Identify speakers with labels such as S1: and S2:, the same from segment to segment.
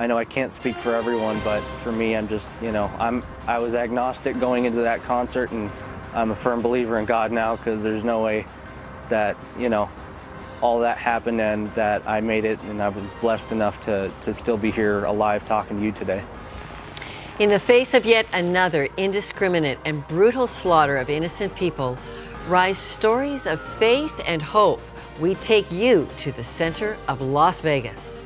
S1: I know I can't speak for everyone, but for me, I'm just, I was agnostic going into that concert, and I'm a firm believer in God now, because there's no way that, all that happened and that I made it, and I was blessed enough to still be here alive talking to you today.
S2: In the face of yet another indiscriminate and brutal slaughter of innocent people, rise stories of faith and hope. We take you to the center of Las Vegas.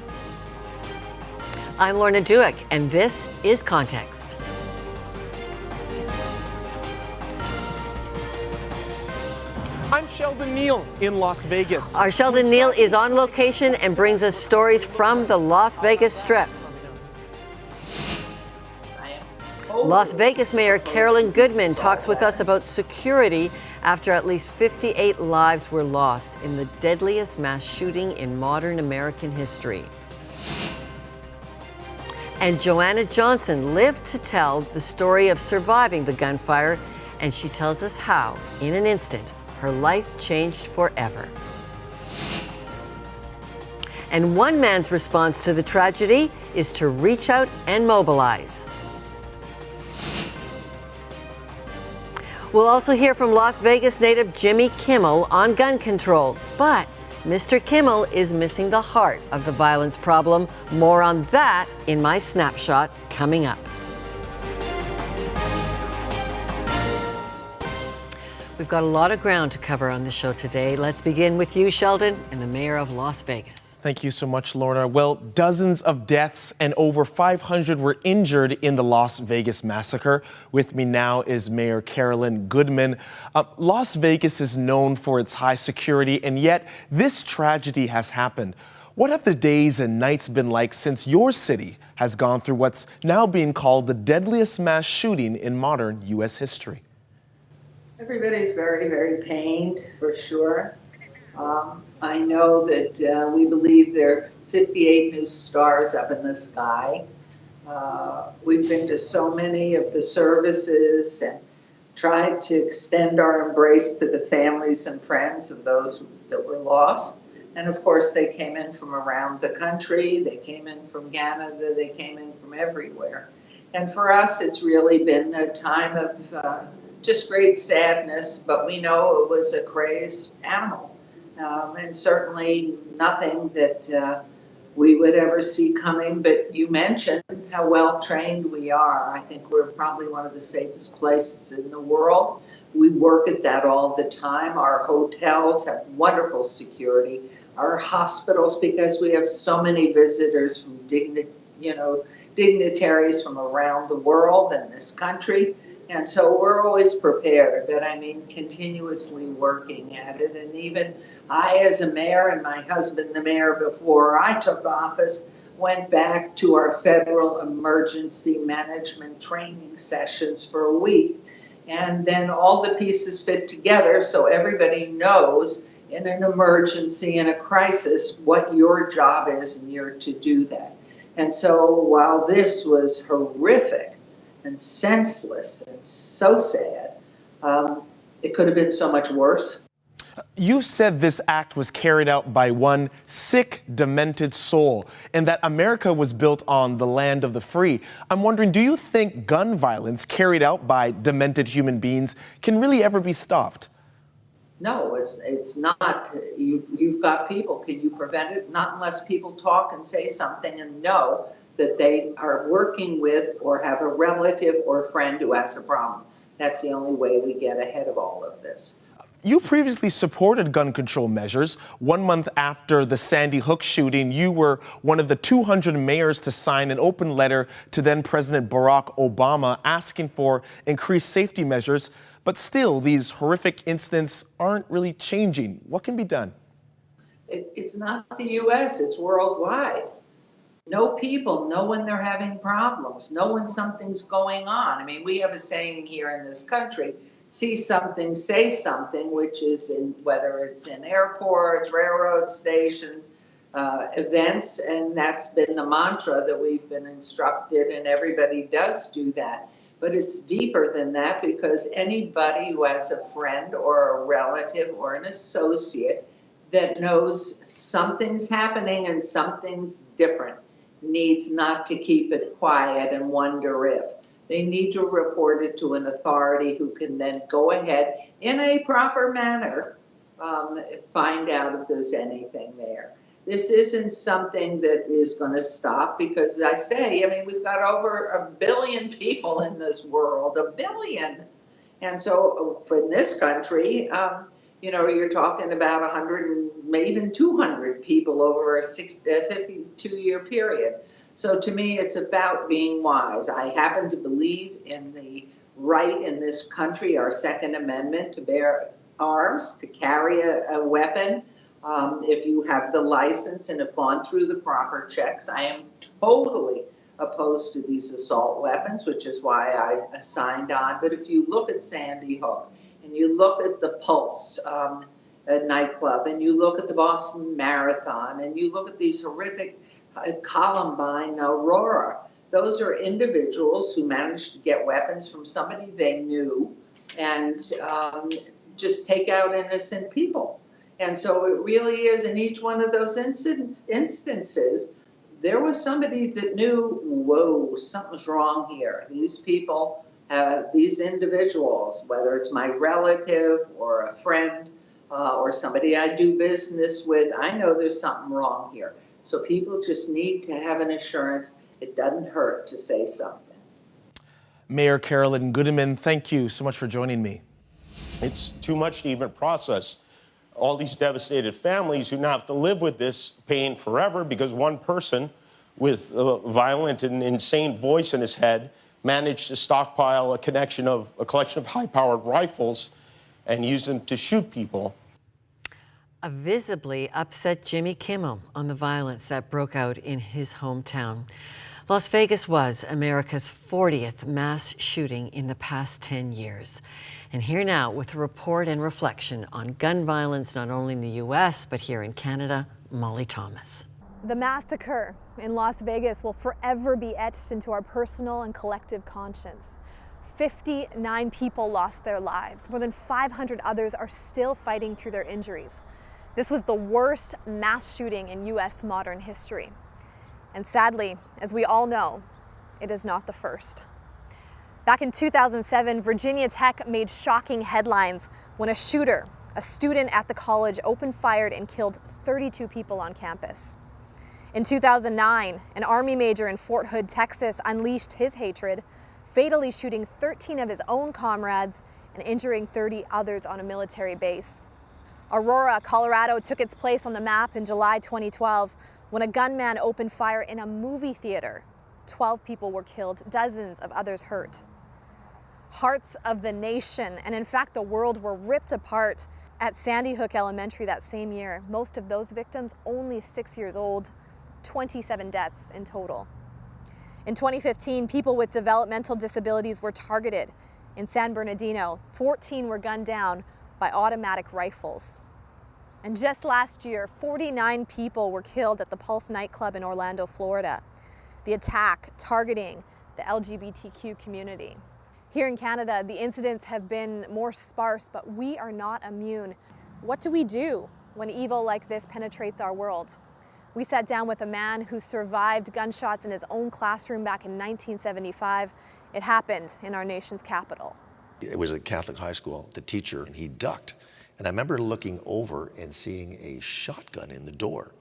S2: I'm Lorna Dueck, and this is Context.
S3: I'm Sheldon Neal in Las Vegas.
S2: Our Sheldon Neal is on location and brings us stories from the Las Vegas Strip. Las Vegas Mayor Carolyn Goodman talks with us about security after at least 58 lives were lost in the deadliest mass shooting in modern American history. And Joanna Johnson lived to tell the story of surviving the gunfire, and she tells us how, in an instant, her life changed forever. And one man's response to the tragedy is to reach out and mobilize. We'll also hear from Las Vegas native Jimmy Kimmel on gun control. But Mr. Kimmel is missing the heart of the violence problem. More on that in my snapshot coming up. We've got a lot of ground to cover on the show today. Let's begin with you, Sheldon, and the mayor of Las Vegas.
S3: Thank you so much, Lorna. Well, dozens of deaths and over 500 were injured in the Las Vegas massacre. With me now is Mayor Carolyn Goodman. Las Vegas is known for its high security, and yet this tragedy has happened. What have the days and nights been like since your city has gone through what's now being called the deadliest mass shooting in modern U.S. history?
S4: Everybody's very, very pained, for sure. I know that we believe there are 58 new stars up in the sky. We've been to so many of the services and tried to extend our embrace to the families and friends of those that were lost. And of course, they came in from around the country, they came in from Canada, they came in from everywhere. And for us, it's really been a time of just great sadness, but we know it was a crazed animal. And certainly nothing that we would ever see coming. But you mentioned how well trained we are. I think we're probably one of the safest places in the world. We work at that all the time. Our hotels have wonderful security. Our hospitals, because we have so many visitors from dignitaries from around the world and this country. And so we're always prepared, but I mean, continuously working at it. And even I, as a mayor, and my husband, the mayor before I took office, went back to our federal emergency management training sessions for a week. And then all the pieces fit together so everybody knows in an emergency, in a crisis, what your job is, and you're to do that. And so while this was horrific and senseless and so sad, it could have been so much worse.
S3: You've said this act was carried out by one sick, demented soul, and that America was built on the land of the free. I'm wondering, do you think gun violence carried out by demented human beings can really ever be stopped?
S4: No, it's not. You've got people. Can you prevent it? Not unless people talk and say something and know that they are working with or have a relative or a friend who has a problem. That's the only way we get ahead of all of this.
S3: You previously supported gun control measures. 1 month after the Sandy Hook shooting, you were one of the 200 mayors to sign an open letter to then President Barack Obama asking for increased safety measures. But still, these horrific incidents aren't really changing. What can be done?
S4: It's not the U.S., it's worldwide. Know people, know when they're having problems, know when something's going on. I mean, we have a saying here in this country, see something, say something, which is in whether it's in airports, railroad stations, events, and that's been the mantra that we've been instructed, and everybody does do that. But it's deeper than that, because anybody who has a friend or a relative or an associate that knows something's happening and something's different needs not to keep it quiet and wonder if. They need to report it to an authority who can then go ahead in a proper manner, find out if there's anything there. This isn't something that is going to stop because, as I say, I mean, we've got over 1 billion people in this world, 1 billion. And so for this country, you're talking about 100, maybe even 200 people over a 52-year period. So to me, it's about being wise. I happen to believe in the right in this country, our Second Amendment, to bear arms, to carry a weapon. If you have the license and have gone through the proper checks. I am totally opposed to these assault weapons, which is why I signed on. But if you look at Sandy Hook, and you look at the Pulse nightclub, and you look at the Boston Marathon, and you look at these horrific Columbine, Aurora, those are individuals who managed to get weapons from somebody they knew and just take out innocent people. And so it really is, in each one of those instances, there was somebody that knew, whoa, something's wrong here. These people, these individuals, whether it's my relative or a friend or somebody I do business with, I know there's something wrong here. So people just need to have an assurance it doesn't hurt to say something.
S3: Mayor Carolyn Goodman, thank you so much for joining me.
S5: It's too much to even process. All these devastated families who now have to live with this pain forever because one person with a violent and insane voice in his head managed to stockpile a collection of high-powered rifles and use them to shoot people.
S2: A visibly upset Jimmy Kimmel on the violence that broke out in his hometown. Las Vegas was America's 40th mass shooting in the past 10 years. And here now with a report and reflection on gun violence, not only in the U.S., but here in Canada, Molly Thomas.
S6: The massacre in Las Vegas will forever be etched into our personal and collective conscience. 59 people lost their lives. More than 500 others are still fighting through their injuries. This was the worst mass shooting in U.S. modern history. And sadly, as we all know, it is not the first. Back in 2007, Virginia Tech made shocking headlines when a shooter, a student at the college, opened fire and killed 32 people on campus. In 2009, an Army major in Fort Hood, Texas, unleashed his hatred, fatally shooting 13 of his own comrades and injuring 30 others on a military base. Aurora, Colorado took its place on the map in July 2012 when a gunman opened fire in a movie theater. 12 people were killed, dozens of others hurt. Hearts of the nation, and in fact the world, were ripped apart at Sandy Hook Elementary that same year. Most of those victims only 6 years old, 27 deaths in total. In 2015, people with developmental disabilities were targeted. In San Bernardino, 14 were gunned down by automatic rifles. And just last year, 49 people were killed at the Pulse nightclub in Orlando, Florida. The attack targeting the LGBTQ community. Here in Canada, the incidents have been more sparse, but we are not immune. What do we do when evil like this penetrates our world? We sat down with a man who survived gunshots in his own classroom back in 1975. It happened in our nation's capital.
S7: It was a Catholic high school. The teacher, he ducked. And I remember looking over and seeing a shotgun in the door.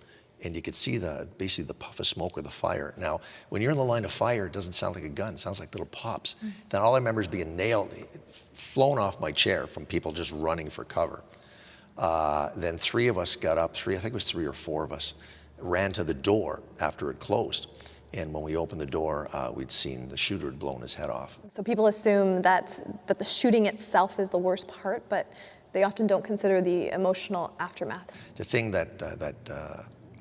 S7: And you could see basically the puff of smoke or the fire. Now, when you're in the line of fire, it doesn't sound like a gun, it sounds like little pops. Then all I remember is being nailed, flown off my chair from people just running for cover. Then three of us got up, I think it was 3 or 4 of us, ran to the door after it closed. And when we opened the door, we'd seen the shooter had blown his head off.
S6: So people assume that the shooting itself is the worst part, but they often don't consider the emotional aftermath.
S7: The thing that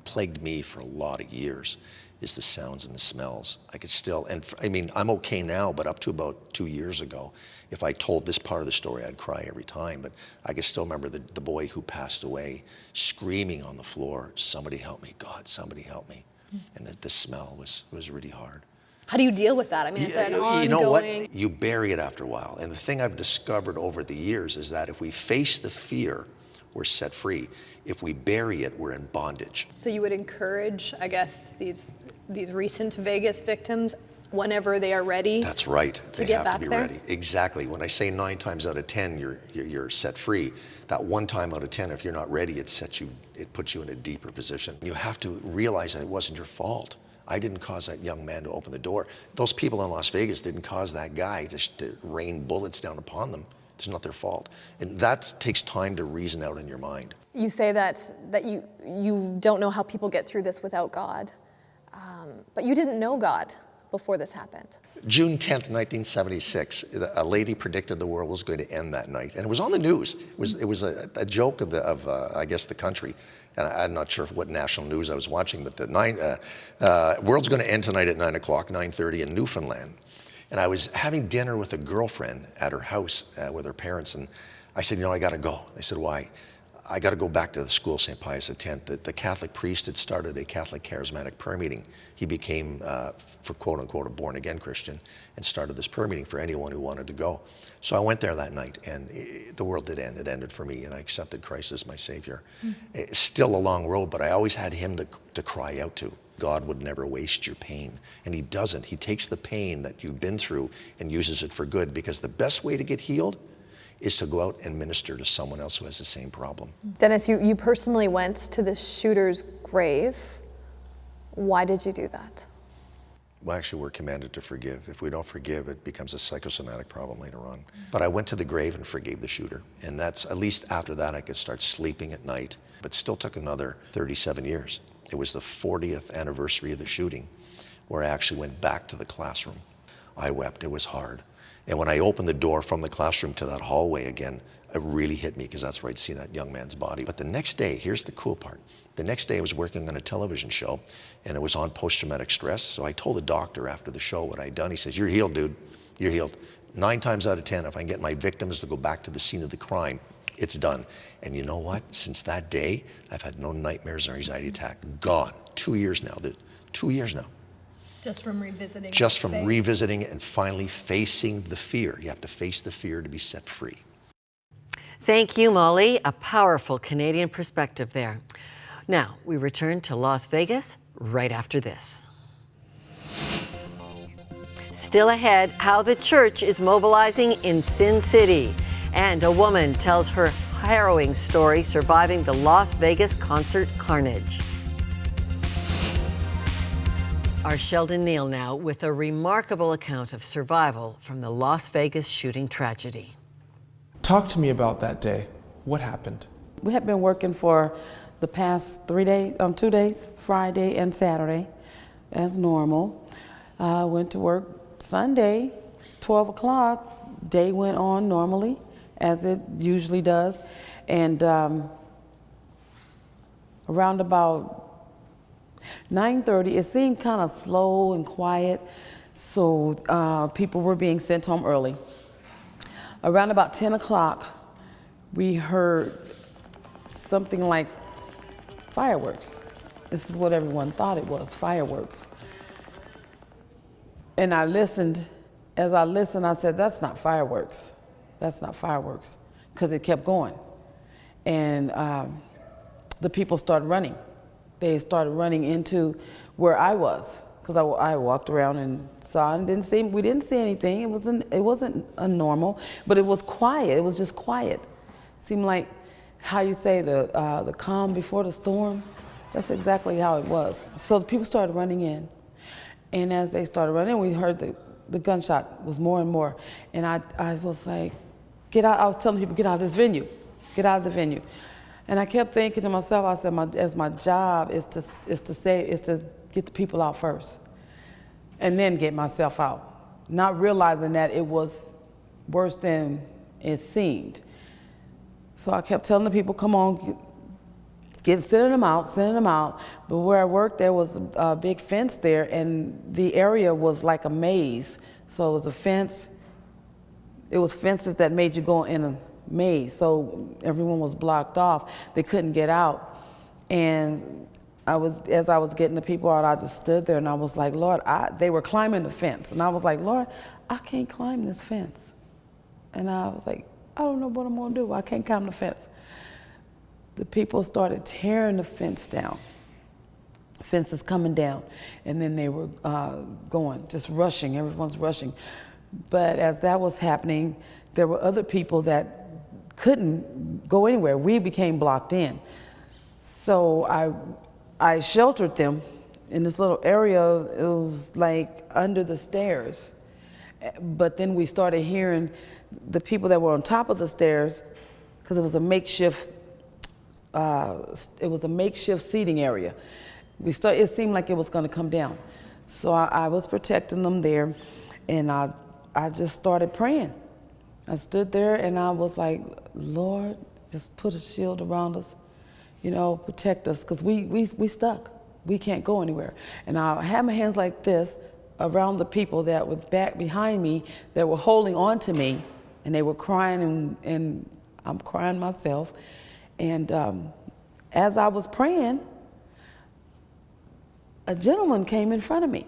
S7: plagued me for a lot of years is the sounds and the smells. I could still, and I mean, I'm okay now, but up to about 2 years ago, if I told this part of the story, I'd cry every time. But I can still remember the boy who passed away screaming on the floor, "Somebody help me, God, somebody help me." And the smell was really hard.
S6: How do you deal with that? I mean, it's an ongoing...
S7: You know what? You bury it after a while. And the thing I've discovered over the years is that if we face the fear, we're set free. If we bury it, we're in bondage.
S6: So you would encourage, I guess, these recent Vegas victims whenever they are ready.
S7: That's right. They
S6: get
S7: have to
S6: back
S7: be
S6: there?
S7: ready. Exactly. When I say 9 times out of 10, you're set free. That 1 time out of 10, if you're not ready, it puts you in a deeper position. You have to realize that it wasn't your fault. I didn't cause that young man to open the door. Those people in Las Vegas didn't cause that guy to rain bullets down upon them. It's not their fault. And that takes time to reason out in your mind.
S6: You say that you don't know how people get through this without God, but you didn't know God before this happened.
S7: June 10th, 1976, a lady predicted the world was going to end that night. And it was on the news. It was a joke of I guess, the country. And I'm not sure what national news I was watching, but the world's going to end tonight at 9 o'clock, 9:30 in Newfoundland. And I was having dinner with a girlfriend at her house with her parents, and I said, I got to go. They said, why? I got to go back to the school, St. Pius X. The Catholic priest had started a Catholic charismatic prayer meeting. He became, for quote unquote, a born again Christian and started this prayer meeting for anyone who wanted to go. So I went there that night, and the world did end. It ended for me, and I accepted Christ as my Savior. It's still a long road, but I always had him to cry out to. God would never waste your pain, and he doesn't. He takes the pain that you've been through and uses it for good, because the best way to get healed is to go out and minister to someone else who has the same problem.
S6: Dennis, you personally went to the shooter's grave. Why did you do that?
S7: Well, actually, we're commanded to forgive. If we don't forgive, it becomes a psychosomatic problem later on. But I went to the grave and forgave the shooter. And that's, at least after that, I could start sleeping at night. But still took another 37 years. It was the 40th anniversary of the shooting where I actually went back to the classroom. I wept. It was hard. And when I opened the door from the classroom to that hallway again, it really hit me, because that's where I'd seen that young man's body. But the next day, here's the cool part. The next day I was working on a television show, and it was on post-traumatic stress. So I told the doctor after the show what I'd done. He says, you're healed, dude. You're healed. 9 times out of 10, if I can get my victims to go back to the scene of the crime, it's done. And you know what? Since that day, I've had no nightmares or anxiety attack. Gone. 2 years now. 2 years now.
S6: Just from revisiting.
S7: Just from revisiting and finally facing the fear. You have to face the fear to be set free.
S2: Thank you, Molly. A powerful Canadian perspective there. Now, we return to Las Vegas right after this. Still ahead, how the church is mobilizing in Sin City. And a woman tells her harrowing story surviving the Las Vegas concert carnage. Our Sheldon Neal now with a remarkable account of survival from the Las Vegas shooting tragedy.
S3: Talk to me about that day. What happened?
S8: We had been working for the past 2 days, Friday and Saturday, as normal. Went to work Sunday, 12 o'clock. Day went on normally, as it usually does. And around about 9:30, it seemed kind of slow and quiet, so people were being sent home early. Around about 10 o'clock, we heard something like fireworks. This is what everyone thought it was, fireworks. And I listened. As I listened, I said, that's not fireworks. That's not fireworks, because it kept going. And the people started running. They started running into where I was, because I walked around and saw and we didn't see anything. It wasn't normal, but it was quiet. It was just quiet. Seemed like how you say the calm before the storm. That's exactly how it was. So the people started running in, and as they started running, we heard the gunshot was more and more, and I was like, get out. I was telling people, get out of this venue, get out of the venue. And I kept thinking to myself, I said, my job is to get the people out first, and then get myself out. Not realizing that it was worse than it seemed. So I kept telling the people, come on, sending them out. But where I worked, there was a big fence there, and the area was like a maze. So it was a fence. It was fences that made you go in a maze. So everyone was blocked off. They couldn't get out. And as I was getting the people out, I just stood there and I was like, Lord, they were climbing the fence. And I was like, Lord, I can't climb this fence. And I was like, I don't know what I'm gonna do. I can't climb the fence. The people started tearing the fence down. fences coming down, and then they were going, just rushing, everyone's rushing. But as that was happening, there were other people that couldn't go anywhere. We became blocked in. So I sheltered them in this little area. It was like under the stairs. But then we started hearing the people that were on top of the stairs, because it was a makeshift seating area. It seemed like it was going to come down. So I was protecting them there, and I just started praying. I stood there and I was like, Lord, just put a shield around us, protect us, because we stuck. We can't go anywhere. And I had my hands like this around the people that were back behind me that were holding on to me, and they were crying, and I'm crying myself. And as I was praying, a gentleman came in front of me,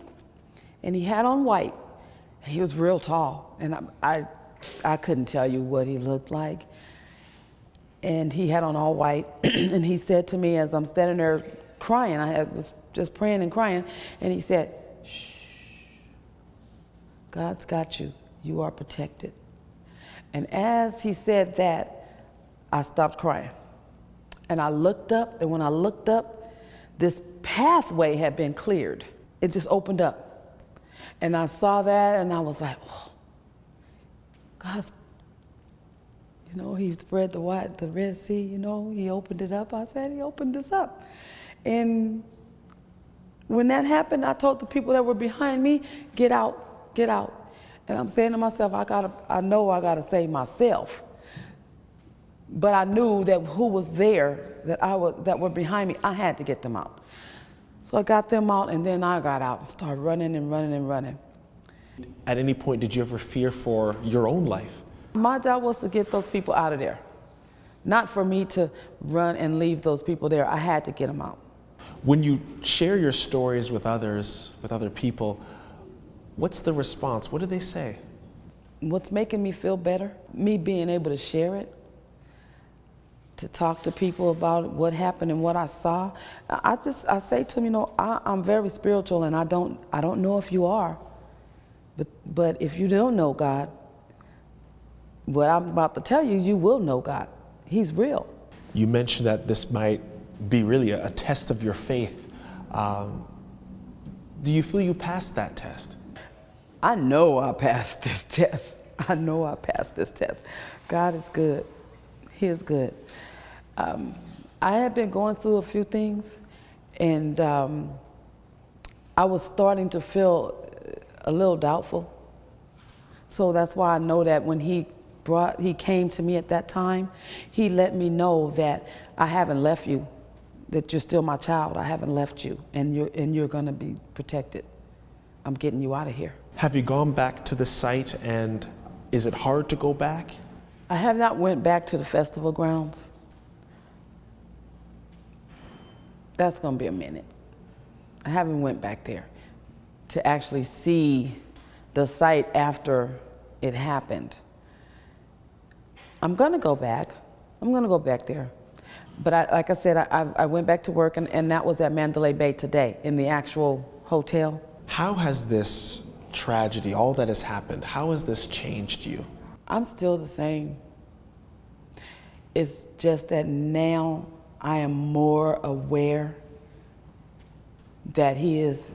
S8: and he had on white. He was real tall, and I couldn't tell you what he looked like. And he had on all white, and he said to me as I'm standing there crying, was just praying and crying, and he said, "Shh, God's got you. You are protected." And as he said that, I stopped crying. And I looked up, and when I looked up, this pathway had been cleared. It just opened up. And I saw that, and I was like, oh, God's, he spread the Red Sea, he opened it up. I said, he opened this up. And when that happened, I told the people that were behind me, get out, get out. And I'm saying to myself, I know I gotta save myself. But I knew that who was there, that were behind me, I had to get them out. So I got them out, and then I got out and started running and running and running.
S3: At any point, did you ever fear for your own life?
S8: My job was to get those people out of there, not for me to run and leave those people there. I had to get them out.
S3: When you share your stories with others, with other people, what's the response? What do they say?
S8: What's making me feel better, me being able to share it, to talk to people about what happened and what I saw. I say to them, I'm very spiritual, and I don't know if you are, but if you don't know God, what I'm about to tell you, you will know God. He's real.
S3: You mentioned that this might be really a test of your faith. Do you feel you passed that test?
S8: I know I passed this test. I know I passed this test. God is good. He is good. I had been going through a few things, and I was starting to feel a little doubtful. So that's why I know that when he came to me at that time, he let me know that I haven't left you, that you're still my child. I haven't left you, and you're going to be protected. I'm getting you out of here.
S3: Have you gone back to the site, and is it hard to go back?
S8: I have not went back to the festival grounds. That's going to be a minute. I haven't went back there to actually see the site after it happened. I'm going to go back. I'm going to go back there. But like I said, I went back to work, and that was at Mandalay Bay today in the actual hotel.
S3: How has this tragedy, all that has happened, how has this changed you?
S8: I'm still the same. It's just that now I am more aware that he is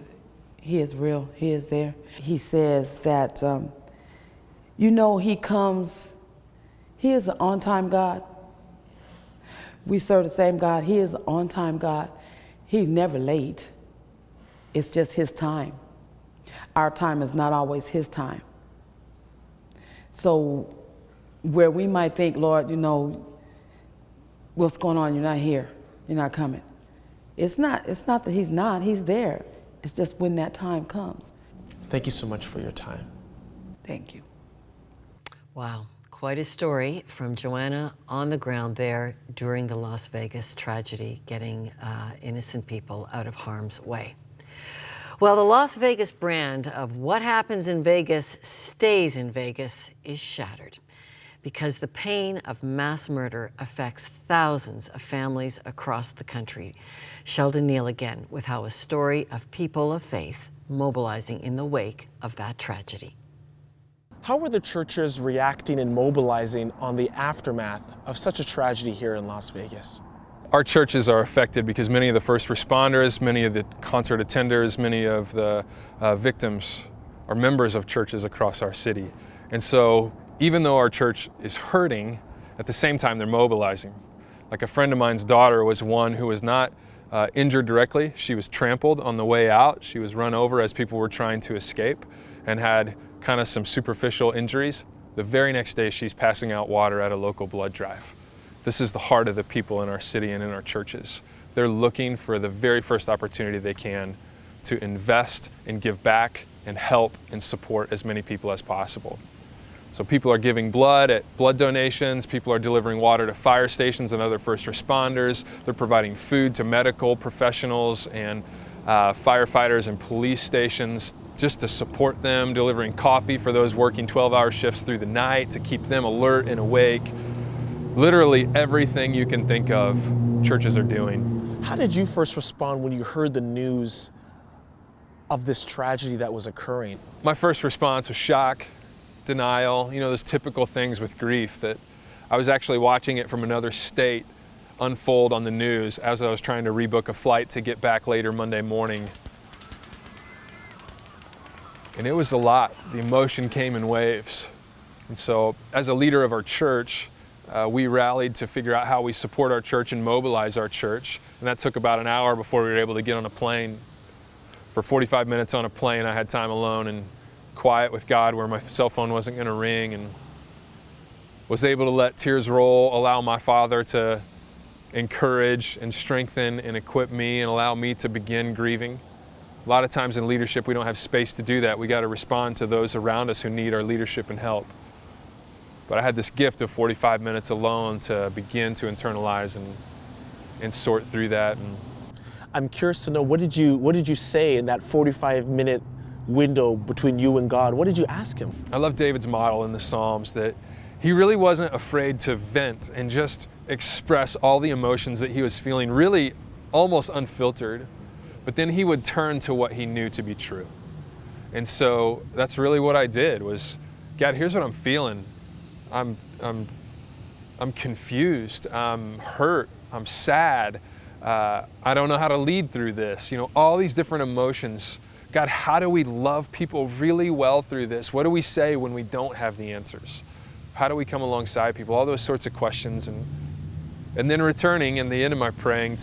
S8: real, he is there. He says that, he comes, he is an on-time God. We serve the same God. He is an on-time God. He's never late. It's just his time. Our time is not always his time. So where we might think, Lord, what's going on? You're not here. You're not coming. It's not that he's not. He's there. It's just when that time comes.
S3: Thank you so much for your time.
S8: Thank you.
S2: Wow. Quite a story from Joanna on the ground there during the Las Vegas tragedy, getting innocent people out of harm's way. Well, the Las Vegas brand of what happens in Vegas stays in Vegas is shattered. because the pain of mass murder affects thousands of families across the country. Sheldon Neal again with how a story of people of faith mobilizing in the wake of that tragedy.
S3: How are the churches reacting and mobilizing on the aftermath of such a tragedy here in Las Vegas?
S9: Our churches are affected because many of the first responders, many of the concert attenders, many of the victims are members of churches across our city. And so even though our church is hurting, at the same time they're mobilizing. Like a friend of mine's daughter was one who was not injured directly. She was trampled on the way out. She was run over as people were trying to escape and had kind of some superficial injuries. The very next day she's passing out water at a local blood drive. This is the heart of the people in our city and in our churches. They're looking for the very first opportunity they can to invest and give back and help and support as many people as possible. So people are giving blood at blood donations, people are delivering water to fire stations and other first responders, they're providing food to medical professionals and firefighters and police stations just to support them, delivering coffee for those working 12-hour shifts through the night to keep them alert and awake. Literally everything you can think of, churches are doing.
S3: How did you first respond when you heard the news of this tragedy that was occurring?
S9: My first response was shock, denial, those typical things with grief, that I was actually watching it from another state unfold on the news as I was trying to rebook a flight to get back later Monday morning. And it was a lot. The emotion came in waves. And so as a leader of our church, we rallied to figure out how we support our church and mobilize our church. And that took about an hour before we were able to get on a plane. For 45 minutes on a plane, I had time alone and quiet with God where my cell phone wasn't going to ring, and was able to let tears roll, allow my Father to encourage and strengthen and equip me and allow me to begin grieving. A lot of times in leadership, we don't have space to do that. We got to respond to those around us who need our leadership and help. But I had this gift of 45 minutes alone to begin to internalize and sort through that. And
S3: I'm curious to know, what did you say in that 45-minute window between you and God? What did you ask him?
S9: I love David's model in the Psalms that he really wasn't afraid to vent and just express all the emotions that he was feeling, really almost unfiltered. But then he would turn to what he knew to be true. And so that's really what I did was, God, here's what I'm feeling. I'm confused, I'm hurt, I'm sad. I don't know how to lead through this. All these different emotions. God, how do we love people really well through this? What do we say when we don't have the answers? How do we come alongside people? All those sorts of questions. And then returning in the end of my praying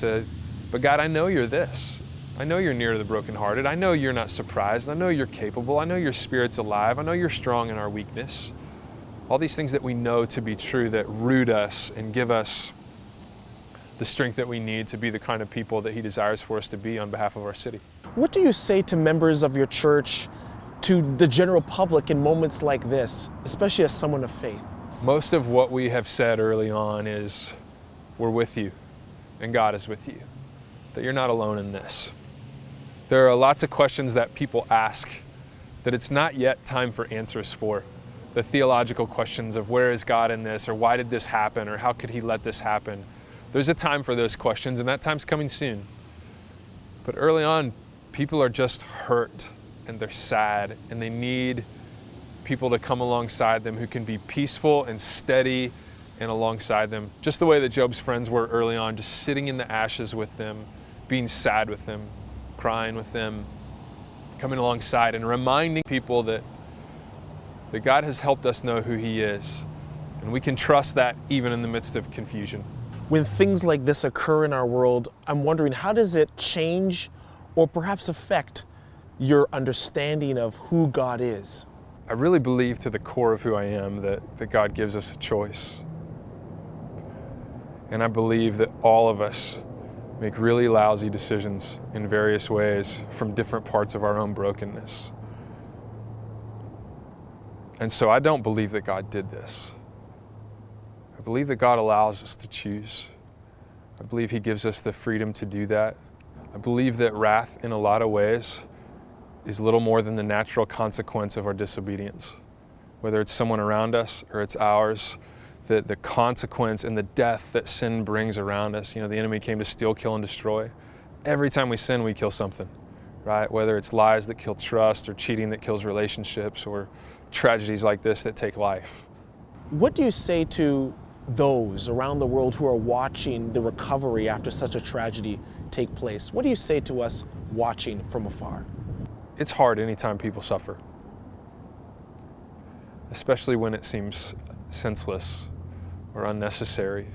S9: but God, I know you're this. I know you're near to the brokenhearted. I know you're not surprised. I know you're capable. I know your Spirit's alive. I know you're strong in our weakness. All these things that we know to be true that root us and give us the strength that we need to be the kind of people that he desires for us to be on behalf of our city.
S3: What do you say to members of your church, to the general public in moments like this, especially as someone of faith?
S9: Most of what we have said early on is, we're with you and God is with you, that you're not alone in this. There are lots of questions that people ask that it's not yet time for answers for. The theological questions of where is God in this, or why did this happen, or how could he let this happen? There's a time for those questions, and that time's coming soon. But early on, people are just hurt, and they're sad, and they need people to come alongside them who can be peaceful and steady and alongside them. Just the way that Job's friends were early on, just sitting in the ashes with them, being sad with them, crying with them, coming alongside and reminding people that God has helped us know who he is. And we can trust that even in the midst of confusion.
S3: When things like this occur in our world, I'm wondering, how does it change or perhaps affect your understanding of who God is?
S9: I really believe to the core of who I am that God gives us a choice. And I believe that all of us make really lousy decisions in various ways from different parts of our own brokenness. And so I don't believe that God did this. I believe that God allows us to choose. I believe he gives us the freedom to do that. I believe that wrath in a lot of ways is little more than the natural consequence of our disobedience. whether it's someone around us or it's ours, the consequence and the death that sin brings around us. You know, the enemy came to steal, kill, and destroy. Every time we sin, we kill something, right? Whether it's lies that kill trust, or cheating that kills relationships, or tragedies like this that take life.
S3: What do you say to those around the world who are watching the recovery after such a tragedy take place? What do you say to us watching from afar?
S9: It's hard anytime people suffer, especially when it seems senseless or unnecessary.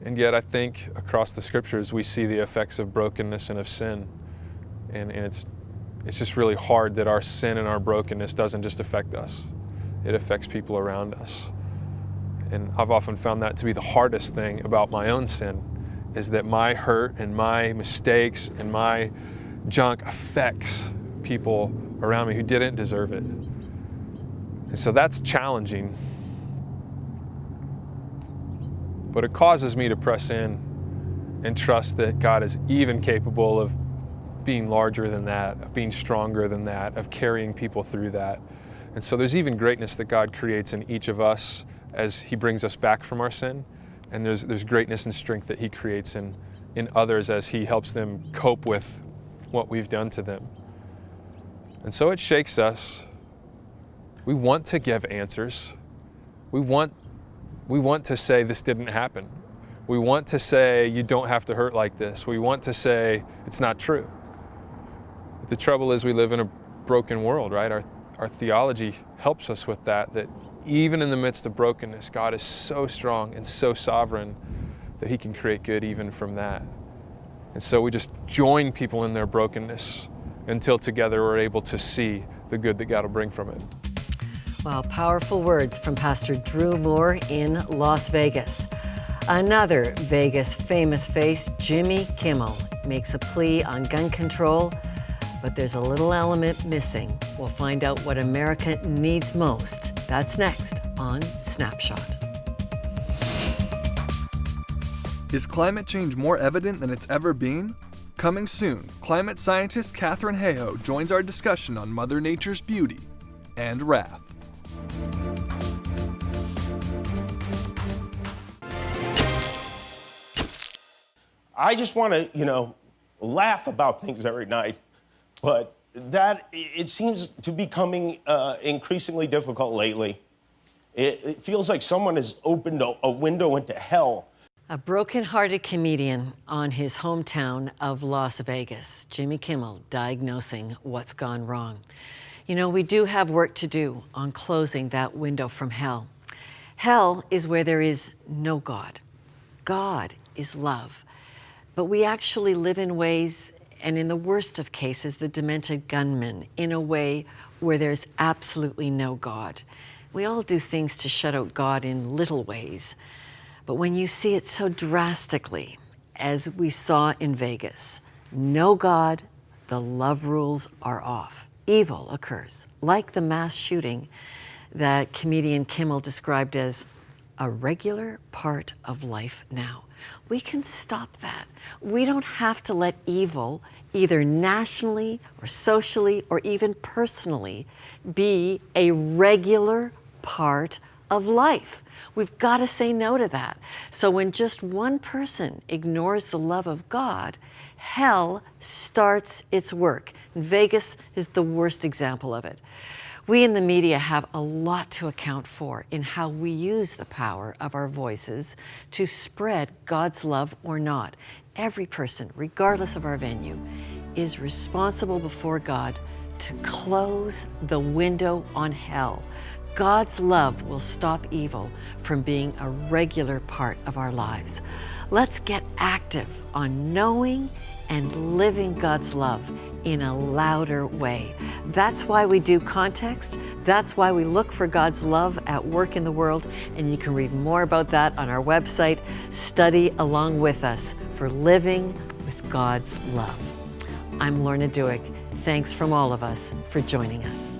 S9: And yet I think across the scriptures we see the effects of brokenness and of sin. And it's just really hard that our sin and our brokenness doesn't just affect us. It affects people around us. And I've often found that to be the hardest thing about my own sin, is that my hurt and my mistakes and my junk affects people around me who didn't deserve it. And so that's challenging. But it causes me to press in and trust that God is even capable of being larger than that, of being stronger than that, of carrying people through that. And so there's even greatness that God creates in each of us as He brings us back from our sin. And there's greatness and strength that He creates in others as He helps them cope with what we've done to them. And so it shakes us. We want to give answers. We want to say this didn't happen. We want to say you don't have to hurt like this. We want to say it's not true. But the trouble is we live in a broken world, right? Our theology helps us with that even in the midst of brokenness, God is so strong and so sovereign that He can create good even from that. And so we just join people in their brokenness until together we're able to see the good that God will bring from it.
S2: Wow, powerful words from Pastor Drew Moore in Las Vegas. Another Vegas famous face, Jimmy Kimmel, makes a plea on gun control, but there's a little element missing. We'll find out what America needs most. That's next on Snapshot.
S10: Is climate change more evident than it's ever been? Coming soon, climate scientist Katherine Hayhoe joins our discussion on Mother Nature's beauty and wrath.
S5: I just want to, laugh about things every night, but that it seems to be becoming increasingly difficult lately. It feels like someone has opened a window into hell.
S2: A broken-hearted comedian on his hometown of Las Vegas, Jimmy Kimmel, diagnosing what's gone wrong. You know, we do have work to do on closing that window from hell. Hell is where there is no God. God is love. But we actually live in ways, and in the worst of cases, the demented gunman, in a way where there's absolutely no God. We all do things to shut out God in little ways. But when you see it so drastically, as we saw in Vegas, no God, the love rules are off. Evil occurs, like the mass shooting that comedian Kimmel described as a regular part of life now. We can stop that. We don't have to let evil, either nationally or socially or even personally, be a regular part of life. We've got to say no to that. So when just one person ignores the love of God, hell starts its work. Vegas is the worst example of it. We in the media have a lot to account for in how we use the power of our voices to spread God's love or not. Every person, regardless of our venue, is responsible before God to close the window on hell. God's love will stop evil from being a regular part of our lives. Let's get active on knowing and living God's love in a louder way. That's why we do Context. That's why we look for God's love at work in the world. And you can read more about that on our website. Study along with us for living with God's love. I'm Lorna Dueck. Thanks from all of us for joining us.